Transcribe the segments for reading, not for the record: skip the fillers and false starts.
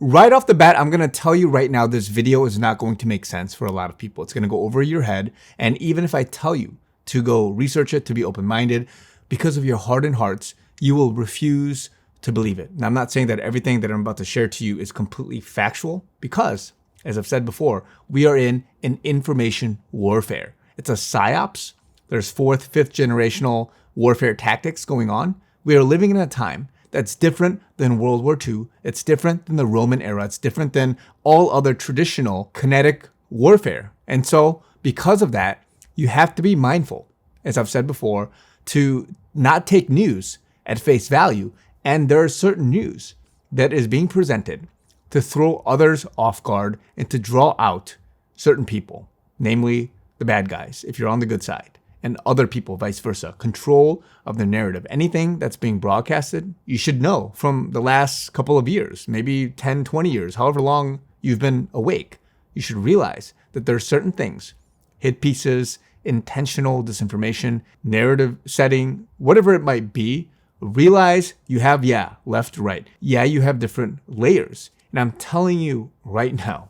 right off the bat, I'm going to tell you right now, this video is not going to make sense for a lot of people. It's going to go over your head. And even if I tell you to go research it, to be open-minded, because of your hardened hearts, you will refuse to believe it. Now, I'm not saying that everything that I'm about to share to you is completely factual, because, as I've said before, we are in an information warfare. It's a psyops. There's fourth, fifth generational warfare tactics going on. We are living in a time that's different than World War II. It's different than the Roman era. It's different than all other traditional kinetic warfare. And so because of that, you have to be mindful, as I've said before, to not take news at face value. And there are certain news that is being presented to throw others off guard and to draw out certain people, namely the bad guys, if you're on the good side, and other people, vice versa. Control of the narrative. Anything that's being broadcasted, you should know from the last couple of years, maybe 10, 20 years, however long you've been awake, you should realize that there are certain things, hit pieces, intentional disinformation, narrative setting, whatever it might be, realize you have, left, right. Yeah, you have different layers. And I'm telling you right now,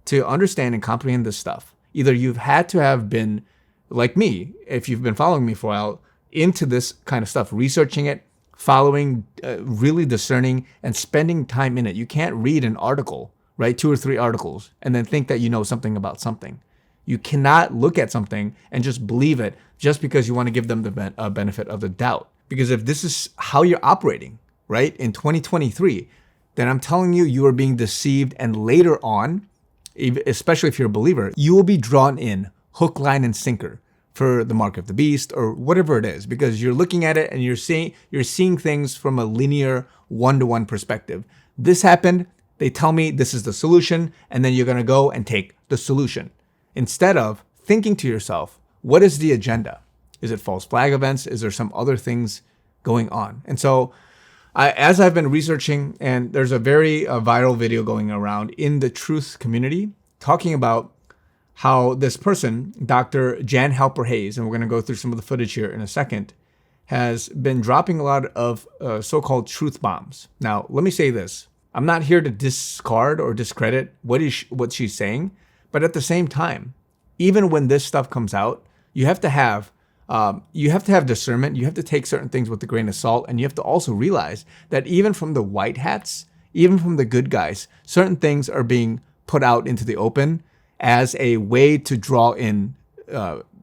to understand and comprehend this stuff, either you've had to have been, like me, if you've been following me for a while, into this kind of stuff, researching it, following, really discerning, and spending time in it. You can't read an article, right? 2 or 3 articles, and then think that you know something about something. You cannot look at something and just believe it just because you want to give them the benefit of the doubt. Because if this is how you're operating, right, in 2023, then I'm telling you, you are being deceived. And later on, especially if you're a believer, you will be drawn in hook, line, and sinker for the mark of the beast or whatever it is, because you're looking at it and you're seeing things from a linear one-to-one perspective. This happened. They tell me this is the solution, and then you're going to go and take the solution instead of thinking to yourself, what is the agenda? Is it false flag events? Is there some other things going on? And so as I've been researching, and there's a very viral video going around in the truth community talking about how this person, Dr. Jan Halper Hayes, and we're going to go through some of the footage here in a second, has been dropping a lot of so-called truth bombs. Now, let me say this. I'm not here to discard or discredit what she's saying, but at the same time, even when this stuff comes out, you have to have discernment. You have to take certain things with a grain of salt. And you have to also realize that even from the white hats, even from the good guys, certain things are being put out into the open as a way to draw in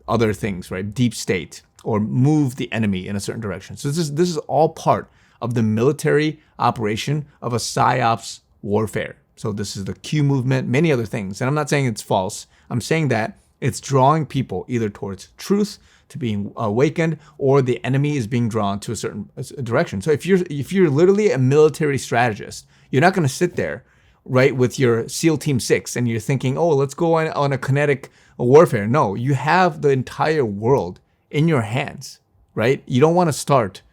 other things, right? Deep state, or move the enemy in a certain direction. So this is all part of the military operation of a psyops warfare. So this is the Q movement, many other things. And I'm not saying it's false. I'm saying that it's drawing people either towards truth, to being awakened, or the enemy is being drawn to a certain direction. So if you're literally a military strategist, you're not going to sit there, right, with your SEAL Team 6 and you're thinking, oh, let's go on a kinetic warfare. No, you have the entire world in your hands, right? You don't want to start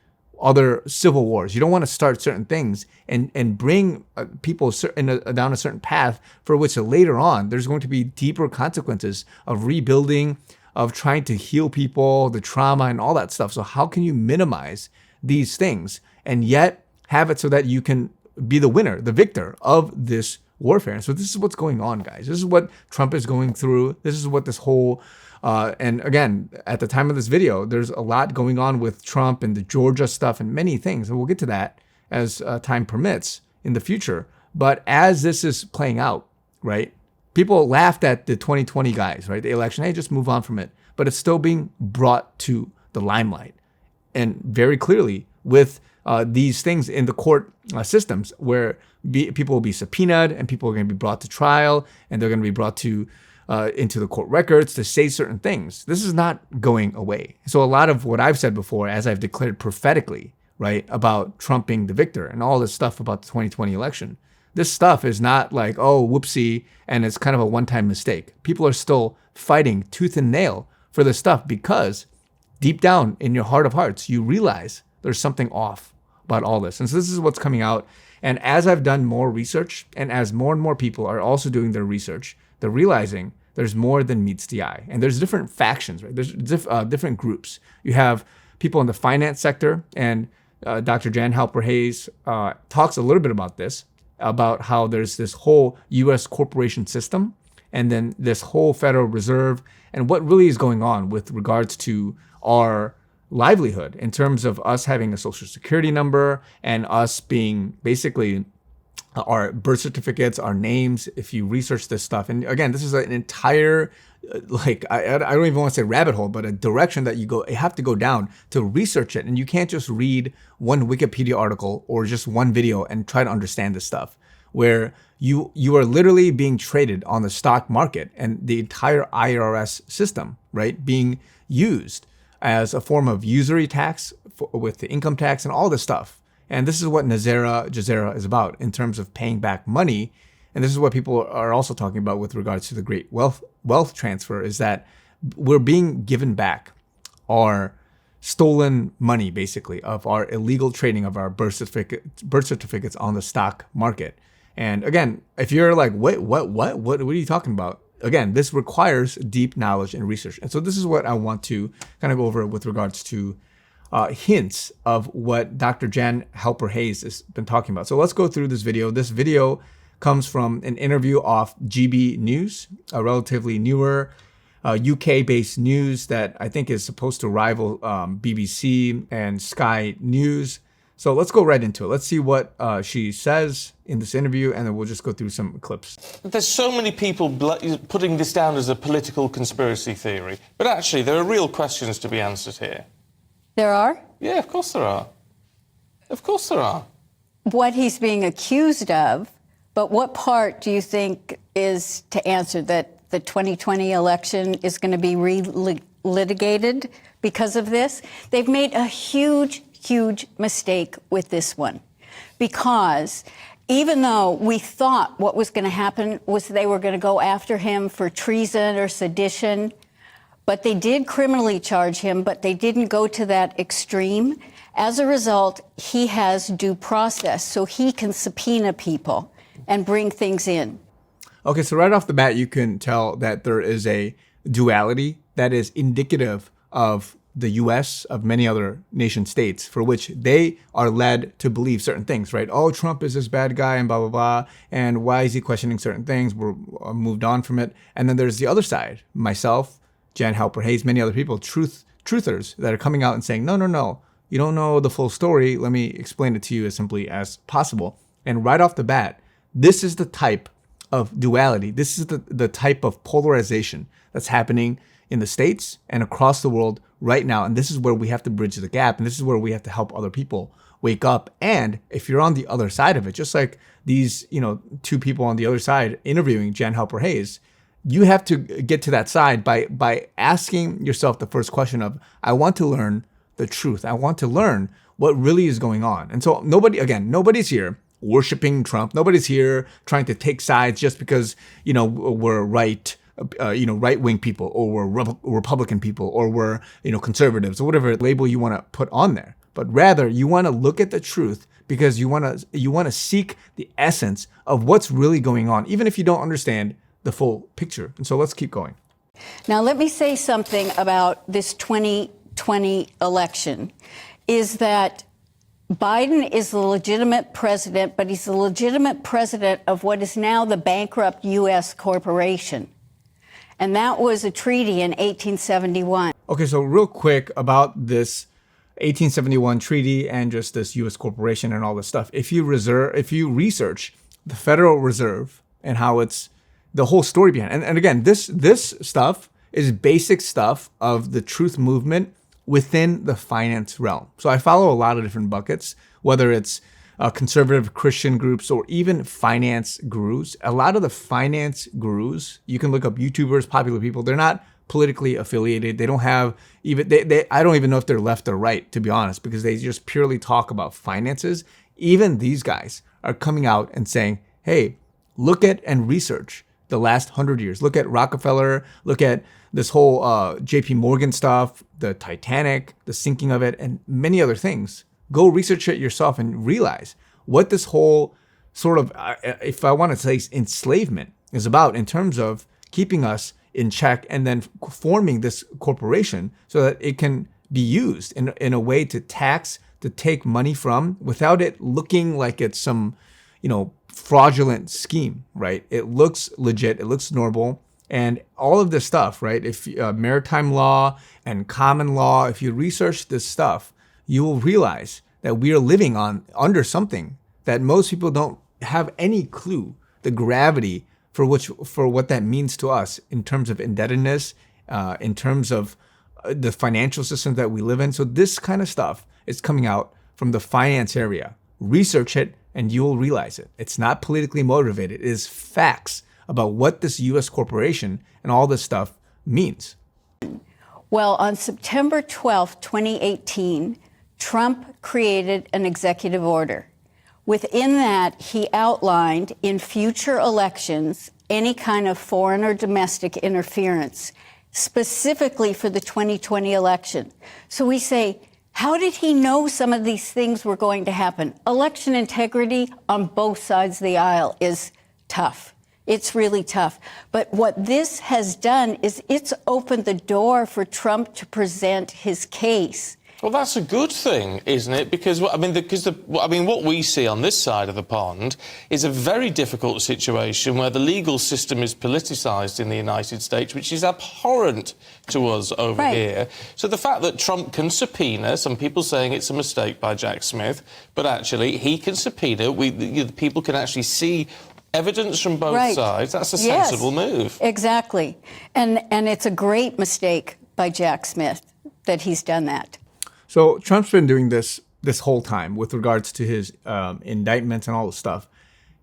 other civil wars. You don't want to start certain things and bring people down a certain path for which later on there's going to be deeper consequences of rebuilding, of trying to heal people, the trauma and all that stuff. So how can you minimize these things and yet have it so that you can be the winner, the victor of this warfare? And so this is what's going on, guys. This is what Trump is going through. This is what this whole, and again, at the time of this video, there's a lot going on with Trump and the Georgia stuff and many things. And we'll get to that as time permits in the future. But as this is playing out, right, people laughed at the 2020 guys, right, the election. Hey, just move on from it. But it's still being brought to the limelight. And very clearly with these things in the court systems where people will be subpoenaed and people are going to be brought to trial and they're going to be brought to into the court records to say certain things. This is not going away. So a lot of what I've said before, as I've declared prophetically, right, about Trump being the victor and all this stuff about the 2020 election, this stuff is not like, oh, whoopsie, and it's kind of a one-time mistake. People are still fighting tooth and nail for this stuff because deep down in your heart of hearts, you realize there's something off about all this. And so this is what's coming out. And as I've done more research and as more and more people are also doing their research, they're realizing there's more than meets the eye. And there's different factions, right? There's different groups. You have people in the finance sector, and Dr. Jan Halper Hayes talks a little bit about this. about how there's this whole US corporation system and then this whole Federal Reserve and what really is going on with regards to our livelihood in terms of us having a social security number and us being basically our birth certificates, our names, if you research this stuff. And again, this is an entire, I don't even want to say rabbit hole, but a direction that you have to go down to research it. And you can't just read one Wikipedia article or just one video and try to understand this stuff, where you are literally being traded on the stock market and the entire IRS system, right, being used as a form of usury tax with the income tax and all this stuff. And this is what Gezerah is about in terms of paying back money. And this is what people are also talking about with regards to the great wealth transfer, is that we're being given back our stolen money, basically, of our illegal trading of our birth certificates on the stock market. And again, if you're like, wait, what are you talking about? Again, this requires deep knowledge and research. And so this is what I want to kind of go over with regards to hints of what Dr. Jan Halper-Hayes has been talking about. So let's go through this video. This video comes from an interview off GB News, a relatively newer UK-based news that I think is supposed to rival BBC and Sky News. So let's go right into it. Let's see what she says in this interview, and then we'll just go through some clips. There's so many people putting this down as a political conspiracy theory, but actually there are real questions to be answered here. There are? Yeah, of course there are. Of course there are. What he's being accused of, but what part do you think is to answer that the 2020 election is going to be litigated because of this? They've made a huge mistake with this one, because even though we thought what was going to happen was they were going to go after him for treason or sedition, but they did criminally charge him, but they didn't go to that extreme. As a result, he has due process, so he can subpoena people and bring things in. Okay, so right off the bat, you can tell that there is a duality that is indicative of the US, of many other nation states, for which they are led to believe certain things, right? Oh, Trump is this bad guy and blah, blah, blah. And why is he questioning certain things? We're moved on from it. And then there's the other side, myself, Jan Halper-Hayes, many other people, truthers that are coming out and saying, no, you don't know the full story. Let me explain it to you as simply as possible. And right off the bat, this is the type of duality. This is the type of polarization that's happening in the States and across the world right now. And this is where we have to bridge the gap. And this is where we have to help other people wake up. And if you're on the other side of it, just like these, two people on the other side interviewing Jan Halper-Hayes, you have to get to that side by asking yourself the first question of, I want to learn the truth. I want to learn what really is going on. And so nobody's here worshiping Trump. Nobody's here trying to take sides just because, we're right-wing people, or we're Republican people, or we're, conservatives, or whatever label you want to put on there. But rather, you want to look at the truth because you want to seek the essence of what's really going on, even if you don't understand the full picture. And so let's keep going. Now, let me say something about this 2020 election, is that Biden is the legitimate president, but he's the legitimate president of what is now the bankrupt U.S. corporation. And that was a treaty in 1871. Okay, so real quick about this 1871 treaty and just this U.S. corporation and all this stuff. If you research the Federal Reserve and how it's the whole story behind it. And again, this stuff is basic stuff of the truth movement within the finance realm. So I follow a lot of different buckets, whether it's conservative Christian groups or even finance gurus. A lot of the finance gurus, you can look up YouTubers, popular people, they're not politically affiliated. They don't have even, I don't even know if they're left or right, to be honest, because they just purely talk about finances. Even these guys are coming out and saying, hey, look at and research the last 100 years. Look at Rockefeller, look at this whole JP Morgan stuff, the Titanic, the sinking of it, and many other things. Go research it yourself and realize what this whole sort of, if I want to say enslavement, is about in terms of keeping us in check and then forming this corporation so that it can be used in a way to tax, to take money from without it looking like it's some, fraudulent scheme, right? It looks legit, it looks normal, and all of this stuff, right? If maritime law and common law, if you research this stuff, you will realize that we are living under something that most people don't have any clue the gravity for what that means to us in terms of indebtedness, in terms of the financial system that we live in. So this kind of stuff is coming out from the finance area. Research it and you will realize it. It's not politically motivated. It is facts about what this U.S. corporation and all this stuff means. Well, on September 12th, 2018, Trump created an executive order. Within that, he outlined in future elections any kind of foreign or domestic interference, specifically for the 2020 election. So we say, how did he know some of these things were going to happen? Election integrity on both sides of the aisle is tough. It's really tough. But what this has done is it's opened the door for Trump to present his case. Well, that's a good thing, isn't it? Because what we see on this side of the pond is a very difficult situation where the legal system is politicised in the United States, which is abhorrent to us over here. So the fact that Trump can subpoena, some people saying it's a mistake by Jack Smith, but actually he can subpoena, people can actually see evidence from both sides. That's a sensible move. Exactly. And it's a great mistake by Jack Smith that he's done that. So Trump's been doing this whole time with regards to his indictments and all this stuff.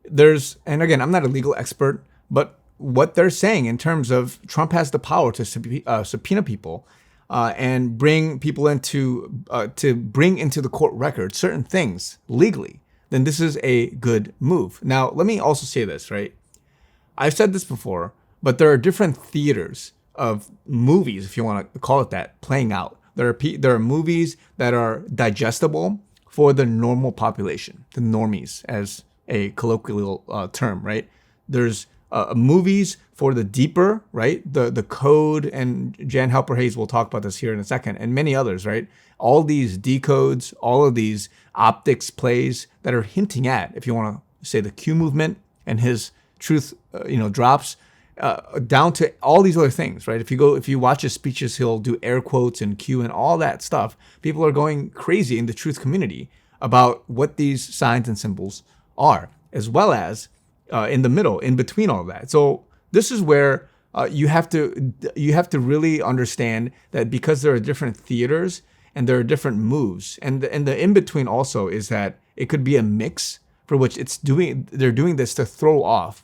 And again, I'm not a legal expert, but what they're saying in terms of Trump has the power to subpoena people and bring people to bring into the court record certain things legally, then this is a good move. Now, let me also say this, right? I've said this before, but there are different theaters of movies, if you want to call it that, playing out. There are movies that are digestible for the normal population, the normies, as a colloquial term, right? There's movies for the deeper, right? The Code, and Jan Halper Hayes will talk about this here in a second, and many others, right? All these decodes, all of these optics plays that are hinting at, if you want to say, the Q movement and his truth, drops. Down to all these other things, right? If you watch his speeches, he'll do air quotes and Q and all that stuff. People are going crazy in the truth community about what these signs and symbols are, as well as in the middle, in between all of that. So this is where you have to really understand that because there are different theaters and there are different moves, and the in between also is that it could be a mix for which they're doing this to throw off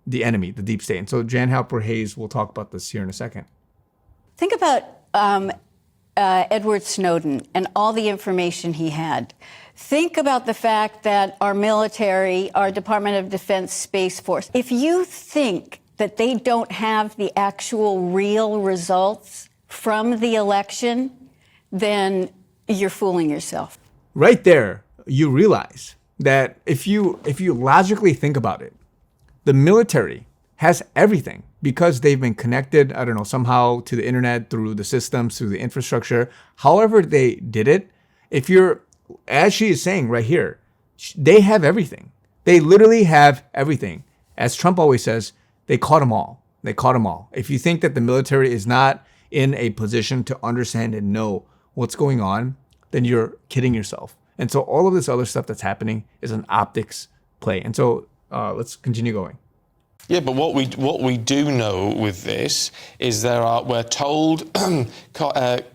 the enemy, the deep state. And so Jan Halper Hayes will talk about this here in a second. Think about Edward Snowden and all the information he had. Think about the fact that our military, our Department of Defense Space Force, if you think that they don't have the actual real results from the election, then you're fooling yourself. Right there, you realize that if you logically think about it, the military has everything because they've been connected, somehow to the internet, through the systems, through the infrastructure. However they did it, as she is saying right here, they have everything. They literally have everything. As Trump always says, they caught them all. They caught them all. If you think that the military is not in a position to understand and know what's going on, then you're kidding yourself. And so all of this other stuff that's happening is an optics play. And so let's continue going. Yeah, but what we do know with this is we're told that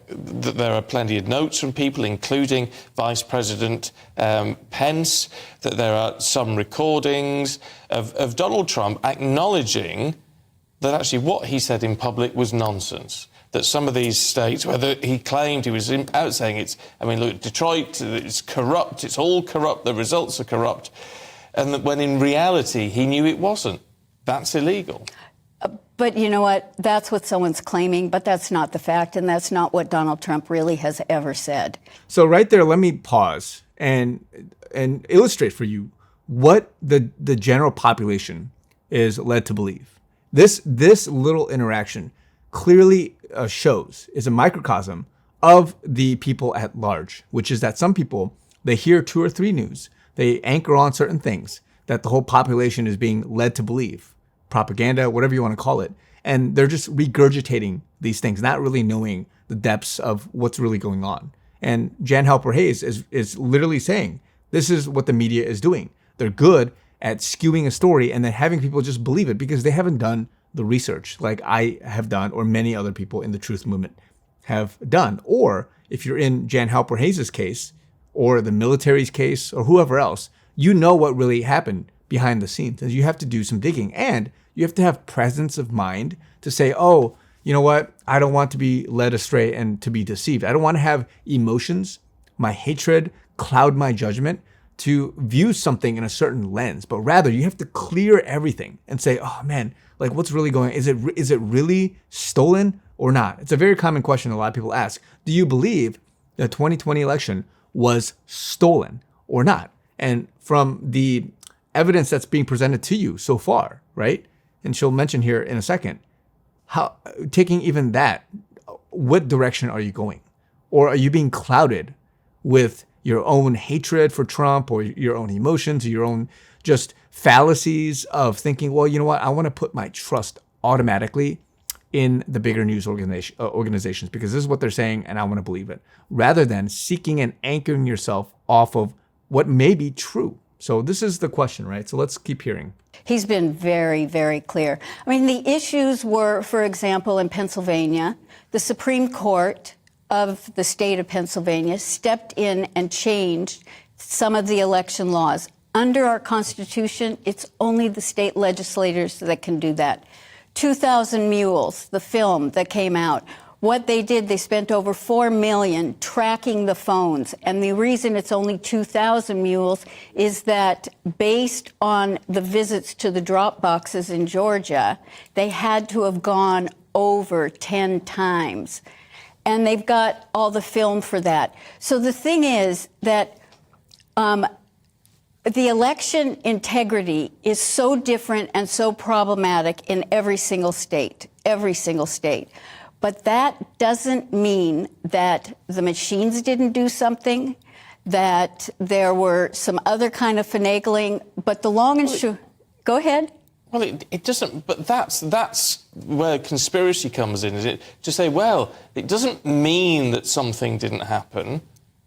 there are plenty of notes from people, including Vice President Pence, that there are some recordings of Donald Trump acknowledging that actually what he said in public was nonsense. That some of these states, whether he claimed he was out saying look, Detroit, it's corrupt, it's all corrupt, the results are corrupt. And that when in reality, he knew it wasn't. That's illegal. But you know what? That's what someone's claiming, but that's not the fact, and that's not what Donald Trump really has ever said. So right there, let me pause and illustrate for you what the general population is led to believe. This little interaction clearly is a microcosm of the people at large, which is that some people, they hear 2 or 3 news. They anchor on certain things. that the whole population is being led to believe, propaganda, whatever you want to call it. And they're just regurgitating these things, not really knowing the depths of what's really going on. And Jan Halper Hayes is literally saying, this is what the media is doing. They're good at skewing a story and then having people just believe it because they haven't done the research like I have done or many other people in the truth movement have done. Or if you're in Jan Halper Hayes' case or the military's case or whoever else, you know what really happened behind the scenes. And you have to do some digging and you have to have presence of mind to say, oh, you know what? I don't want to be led astray and to be deceived. I don't want to have emotions, my hatred, cloud my judgment to view something in a certain lens, but rather you have to clear everything and say, oh man, like what's really going on? Is it really stolen or not? It's a very common question a lot of people ask. Do you believe the 2020 election was stolen or not? And from the evidence that's being presented to you so far, right? And she'll mention here in a second, how taking even that, what direction are you going? Or are you being clouded with your own hatred for Trump or your own emotions or your own just fallacies of thinking, well, you know what? I want to put my trust automatically in the bigger news organizations because this is what they're saying and I want to believe it, rather than seeking and anchoring yourself off of what may be true. So this is the question, right? So let's keep hearing. He's been very, very clear. I mean, the issues were, for example, in Pennsylvania, the Supreme Court of the state of Pennsylvania stepped in and changed some of the election laws. Under our Constitution, it's only the state legislators that can do that. 2,000 Mules, the film that came out, what they did, they spent over $4 million tracking the phones. And the reason it's only 2,000 mules is that based on the visits to the drop boxes in Georgia, they had to have gone over 10 times. And they've got all the film for that. So the thing is that the election integrity is so different and so problematic in every single state. But that doesn't mean that the machines didn't do something, that there were some other kind of finagling. But the long and short, go ahead. Well, it doesn't, but that's where conspiracy comes in, is it? To say, well, it doesn't mean that something didn't happen.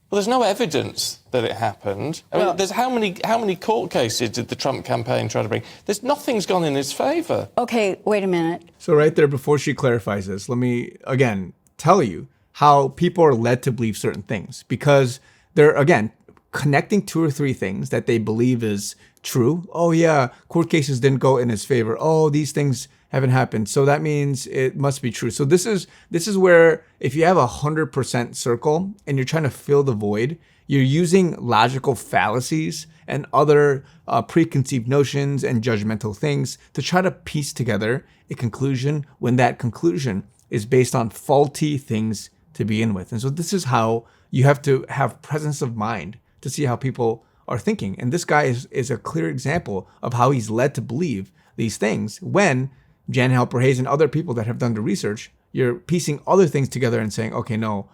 Well, there's no evidence that it happened. I mean, there's how many court cases did the Trump campaign try to bring? Nothing's gone in its favour. Okay, wait a minute. So right there, before she clarifies this, let me again tell you how people are led to believe certain things because they're, again, connecting two or three things that they believe is true. Oh yeah, court cases didn't go in his favor. Oh, these things haven't happened. So that means it must be true. So this is where if you have 100% circle and you're trying to fill the void, you're using logical fallacies and other preconceived notions and judgmental things to try to piece together a conclusion when that conclusion is based on faulty things to begin with. And so this is how you have to have presence of mind to see how people are thinking. And this guy is a clear example of how he's led to believe these things when Jan Halper Hayes and other people that have done the research, you're piecing other things together and saying, okay, no,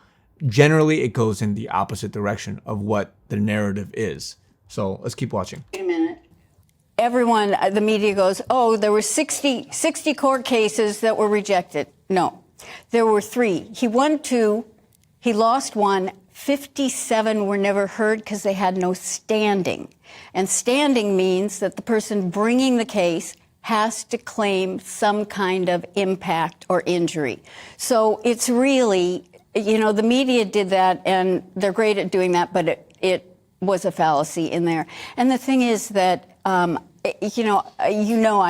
generally it goes in the opposite direction of what the narrative is. So let's keep watching. Wait a minute. Everyone, the media goes, oh, there were 60 court cases that were rejected. No, there were 3. He won 2, he lost 1, 57 were never heard because they had no standing. And standing means that the person bringing the case has to claim some kind of impact or injury. So it's really, the media did that and they're great at doing that, but it was a fallacy in there. And the thing is that, I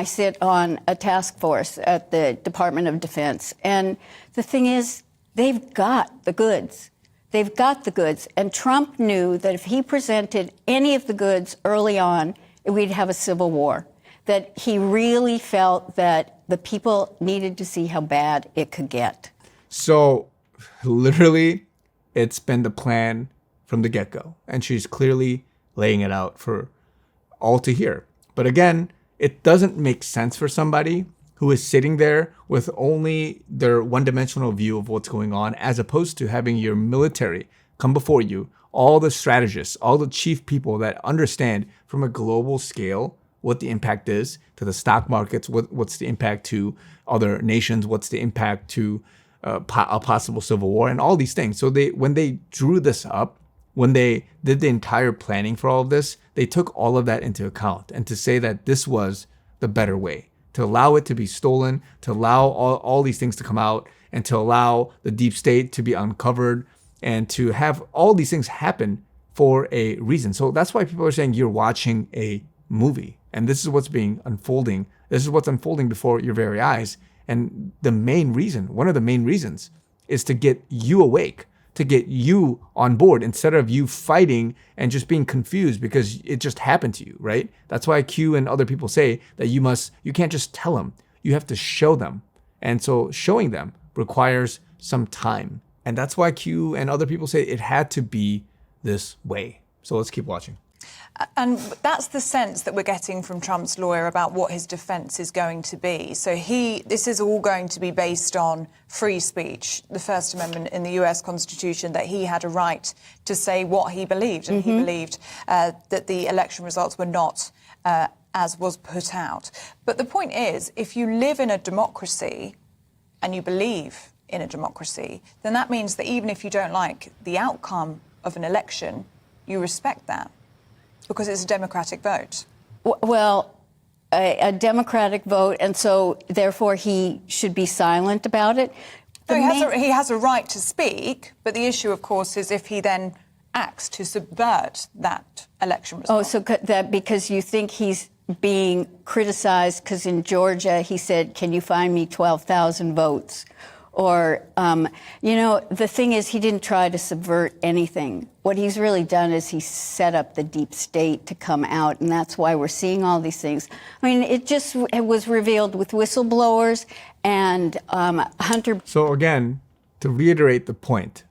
sit on a task force at the Department of Defense. And the thing is, they've got the goods. They've got the goods. And Trump knew that if he presented any of the goods early on, we'd have a civil war. That he really felt that the people needed to see how bad it could get. So literally, it's been the plan from the get-go. And she's clearly laying it out for all to hear. But again, it doesn't make sense for somebody who is sitting there with only their one-dimensional view of what's going on, as opposed to having your military come before you, all the strategists, all the chief people that understand from a global scale what the impact is to the stock markets, what's the impact to other nations, what's the impact to a possible civil war, and all these things. So when they drew this up, when they did the entire planning for all of this, they took all of that into account. And to say that this was the better way, to allow it to be stolen, to allow all these things to come out, and to allow the deep state to be uncovered, and to have all these things happen for a reason. So that's why people are saying you're watching a movie. And this is what's unfolding. This is what's unfolding before your very eyes. And the main reason, one of the main reasons, is to get you awake, to get you on board, instead of you fighting and just being confused because it just happened to you, right? That's why Q and other people say that you can't just tell them, you have to show them. And so showing them requires some time. And that's why Q and other people say it had to be this way. So let's keep watching. And that's the sense that we're getting from Trump's lawyer about what his defence is going to be. So this is all going to be based on free speech, the First Amendment in the US Constitution, that he had a right to say what he believed. And he believed that the election results were not as was put out. But the point is, if you live in a democracy and you believe in a democracy, then that means that even if you don't like the outcome of an election, you respect that, because it's a democratic vote. Well, a democratic vote, and so therefore he should be silent about it. No, he has a right to speak, but the issue, of course, is if he then acts to subvert that election result. Oh, so that because you think he's being criticized because in Georgia he said, "Can you find me 12,000 votes?" Or, the thing is, he didn't try to subvert anything. What he's really done is he set up the deep state to come out, and that's why we're seeing all these things. I mean, it was revealed with whistleblowers and Hunter. So again, to reiterate the point,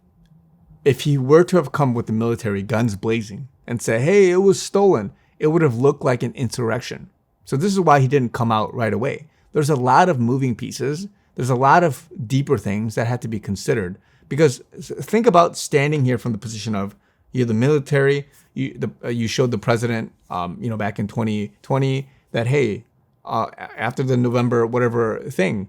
if he were to have come with the military guns blazing and say, hey, it was stolen, it would have looked like an insurrection. So this is why he didn't come out right away. There's a lot of moving pieces. There's a lot of deeper things that had to be considered, because think about standing here from the position of you're the military. You showed the president, back in 2020 that, hey, after the November whatever thing,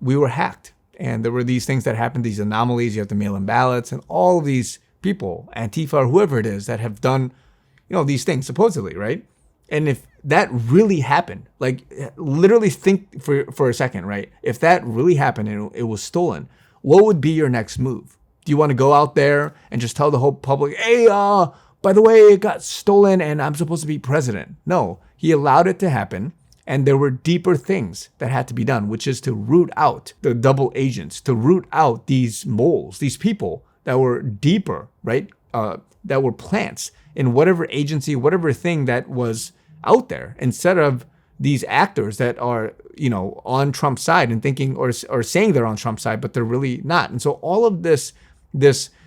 we were hacked, and there were these things that happened, these anomalies. You have to mail in ballots, and all these people, Antifa or whoever it is, that have done, these things supposedly, right? And if that really happened, like literally think for a second, right? If that really happened and it was stolen, what would be your next move? Do you want to go out there and just tell the whole public, hey, by the way, it got stolen and I'm supposed to be president? No, he allowed it to happen. And there were deeper things that had to be done, which is to root out the double agents, to root out these moles, these people that were deeper, right? That were plants in whatever agency, whatever thing that was out there, instead of these actors that are, on Trump's side and thinking or saying they're on Trump's side, but they're really not. And so all of this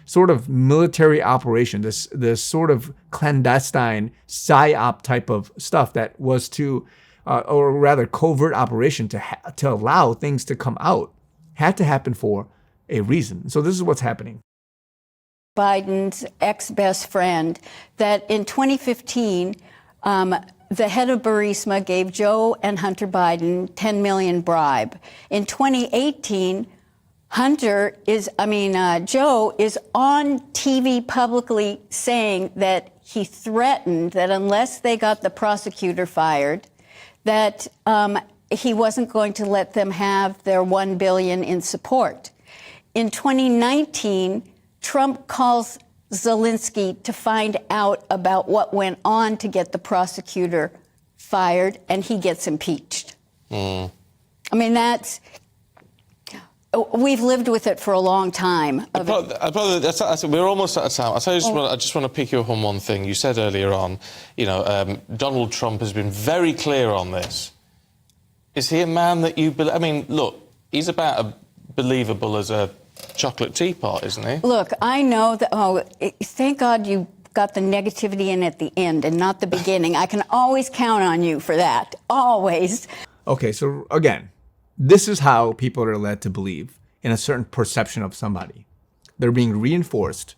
sort of military operation, this sort of clandestine psyop type of stuff that was or rather covert operation to allow things to come out, had to happen for a reason. So this is what's happening. Biden's ex-best friend, that in 2015, the head of Burisma gave Joe and Hunter Biden $10 million bribe. In 2018, Joe is on TV publicly saying that he threatened that unless they got the prosecutor fired, that he wasn't going to let them have their $1 billion in support. In 2019, Trump calls Zelensky to find out about what went on to get the prosecutor fired, and he gets impeached. I mean, we've lived with it for a long time. We're almost out of time. I just want to pick you up on one thing. You said earlier on, Donald Trump has been very clear on this. Is he a man that you believe? I mean, look, he's about as believable as a chocolate teapot, isn't he? Look, I know that, thank God you got the negativity in at the end and not the beginning. I can always count on you for that. Always. Okay, so again, this is how people are led to believe in a certain perception of somebody. They're being reinforced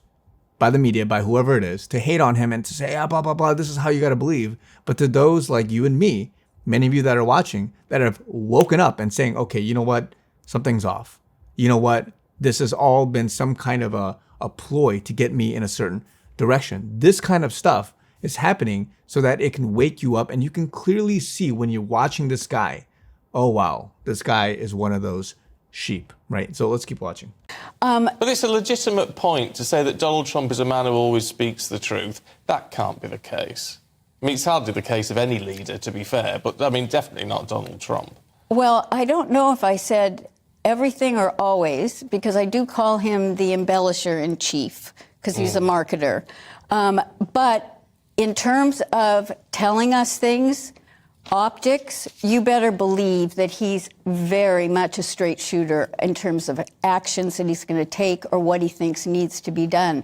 by the media, by whoever it is, to hate on him and to say, ah, blah, blah, blah, this is how you got to believe. But to those like you and me, many of you that are watching, that have woken up and saying, okay, you know what? Something's off. You know what? This has all been some kind of a ploy to get me in a certain direction. This kind of stuff is happening so that it can wake you up and you can clearly see when you're watching this guy, oh, wow, this guy is one of those sheep, right? So let's keep watching. But it's a legitimate point to say that Donald Trump is a man who always speaks the truth. That can't be the case. I mean, it's hardly the case of any leader, to be fair, but, I mean, definitely not Donald Trump. Well, I don't know if I said everything or always, because I do call him the embellisher in chief, because he's a marketer. But in terms of telling us things, optics, you better believe that he's very much a straight shooter in terms of actions that he's going to take or what he thinks needs to be done.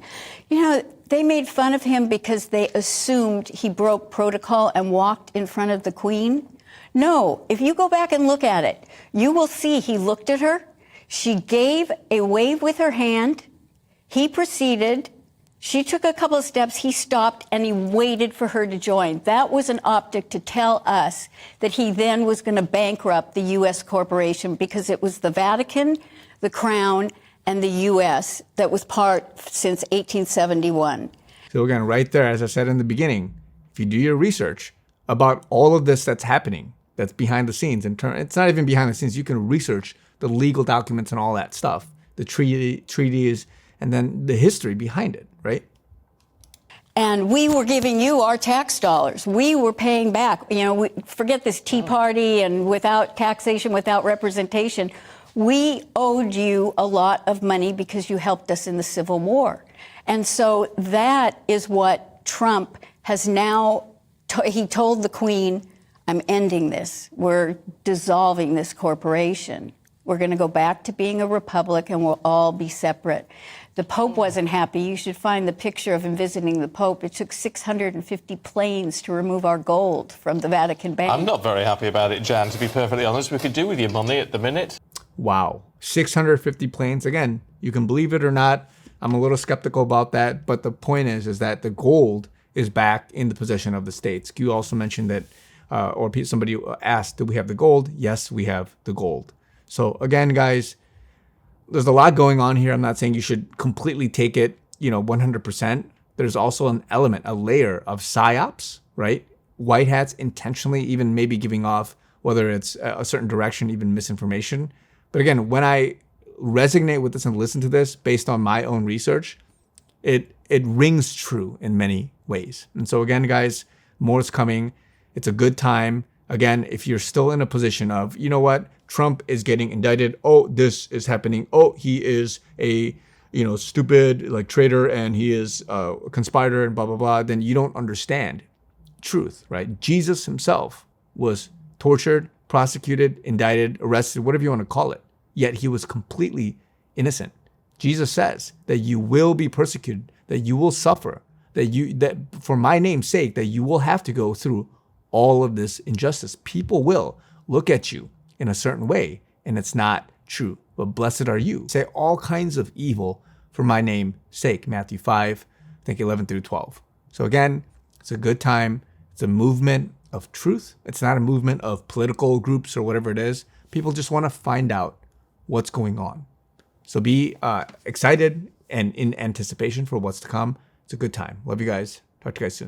You know, they made fun of him because they assumed he broke protocol and walked in front of the Queen. No, if you go back and look at it, you will see he looked at her. She gave a wave with her hand. He proceeded. She took a couple of steps. He stopped and he waited for her to join. That was an optic to tell us that he then was going to bankrupt the U.S. corporation because it was the Vatican, the Crown, and the U.S. that was part since 1871. So again, right there, as I said in the beginning, if you do your research about all of this that's happening, that's behind the scenes, it's not even behind the scenes, you can research the legal documents and all that stuff, the treaties, and then the history behind it, right? And we were giving you our tax dollars. We were paying back. You know, forget this Tea Party and without taxation, without representation. We owed you a lot of money because you helped us in the Civil War. And so that is what Trump has now, he told the Queen, I'm ending this. We're dissolving this corporation. We're going to go back to being a republic and we'll all be separate. The Pope wasn't happy. You should find the picture of him visiting the Pope. It took 650 planes to remove our gold from the Vatican Bank. I'm not very happy about it, Jan, to be perfectly honest. We could do with your money at the minute. Wow. 650 planes. Again, you can believe it or not. I'm a little skeptical about that. But the point is that the gold is back in the possession of the states. You also mentioned that, or somebody asked, do we have the gold? Yes, we have the gold. So again, guys, there's a lot going on here. I'm not saying you should completely take it, 100%. There's also an element, a layer of psyops, right? White hats intentionally even maybe giving off, whether it's a certain direction, even misinformation. But again, when I resonate with this and listen to this based on my own research, it rings true in many ways. And so again, guys, more is coming. It's a good time. Again, if you're still in a position of, you know what, Trump is getting indicted. Oh, this is happening. Oh, he is a, stupid like traitor and he is a conspirator and blah, blah, blah. Then you don't understand truth, right? Jesus himself was tortured, prosecuted, indicted, arrested, whatever you want to call it. Yet he was completely innocent. Jesus says that you will be persecuted, that you will suffer, that for my name's sake, that you will have to go through all of this injustice. People will look at you in a certain way, and it's not true. But blessed are you. Say all kinds of evil for my name's sake. Matthew 5, I think 11 through 12. So again, it's a good time. It's a movement of truth. It's not a movement of political groups or whatever it is. People just want to find out what's going on. So be excited and in anticipation for what's to come. It's a good time. Love you guys. Talk to you guys soon.